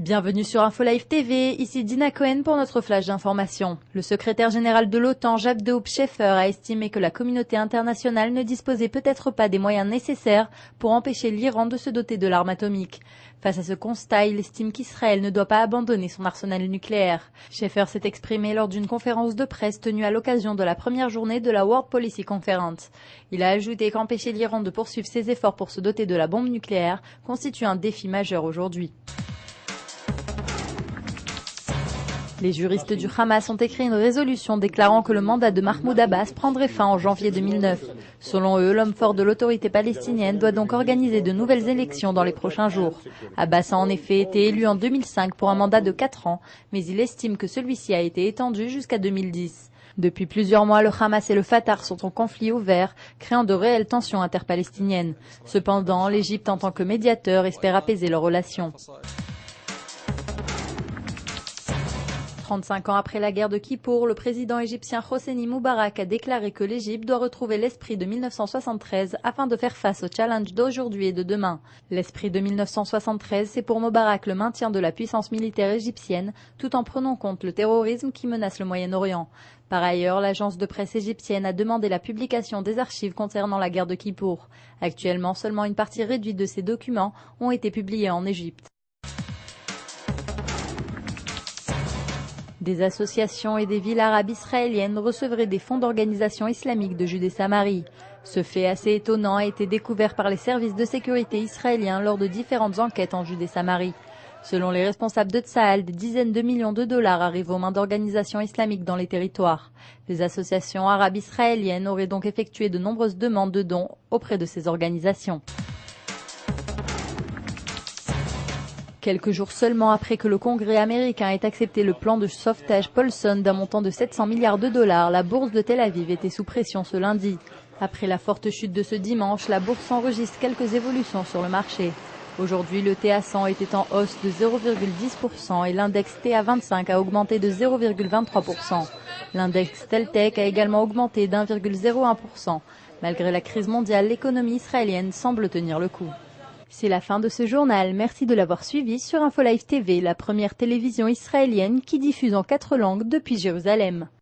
Bienvenue sur InfoLive TV, ici Dina Cohen pour notre flash d'information. Le secrétaire général de l'OTAN, Jacques de Hoop-Scheffer, a estimé que la communauté internationale ne disposait peut-être pas des moyens nécessaires pour empêcher l'Iran de se doter de l'arme atomique. Face à ce constat, il estime qu'Israël ne doit pas abandonner son arsenal nucléaire. Scheffer s'est exprimé lors d'une conférence de presse tenue à l'occasion de la première journée de la World Policy Conference. Il a ajouté qu'empêcher l'Iran de poursuivre ses efforts pour se doter de la bombe nucléaire constitue un défi majeur aujourd'hui. Les juristes du Hamas ont écrit une résolution déclarant que le mandat de Mahmoud Abbas prendrait fin en janvier 2009. Selon eux, l'homme fort de l'autorité palestinienne doit donc organiser de nouvelles élections dans les prochains jours. Abbas a en effet été élu en 2005 pour un mandat de 4 ans, mais il estime que celui-ci a été étendu jusqu'à 2010. Depuis plusieurs mois, le Hamas et le Fatah sont en conflit ouvert, créant de réelles tensions interpalestiniennes. Cependant, l'Égypte, en tant que médiateur, espère apaiser leurs relations. 35 ans après la guerre de Kippour, le président égyptien Hosni Moubarak a déclaré que l'Égypte doit retrouver l'esprit de 1973 afin de faire face aux challenges d'aujourd'hui et de demain. L'esprit de 1973, c'est pour Moubarak le maintien de la puissance militaire égyptienne, tout en prenant en compte le terrorisme qui menace le Moyen-Orient. Par ailleurs, l'agence de presse égyptienne a demandé la publication des archives concernant la guerre de Kippour. Actuellement, seulement une partie réduite de ces documents ont été publiés en Égypte. Des associations et des villes arabes israéliennes recevraient des fonds d'organisation islamique de Judée-Samarie. Ce fait assez étonnant a été découvert par les services de sécurité israéliens lors de différentes enquêtes en Judée-Samarie. Selon les responsables de Tsahal, des dizaines de millions de dollars arrivent aux mains d'organisations islamiques dans les territoires. Les associations arabes israéliennes auraient donc effectué de nombreuses demandes de dons auprès de ces organisations. Quelques jours seulement après que le Congrès américain ait accepté le plan de sauvetage Paulson d'un montant de 700 milliards de dollars, la bourse de Tel Aviv était sous pression ce lundi. Après la forte chute de ce dimanche, la bourse enregistre quelques évolutions sur le marché. Aujourd'hui, le TA100 était en hausse de 0,10% et l'index TA25 a augmenté de 0,23%. L'index Teltec a également augmenté d'1,01%. Malgré la crise mondiale, l'économie israélienne semble tenir le coup. C'est la fin de ce journal. Merci de l'avoir suivi sur InfoLive TV, la première télévision israélienne qui diffuse en 4 langues depuis Jérusalem.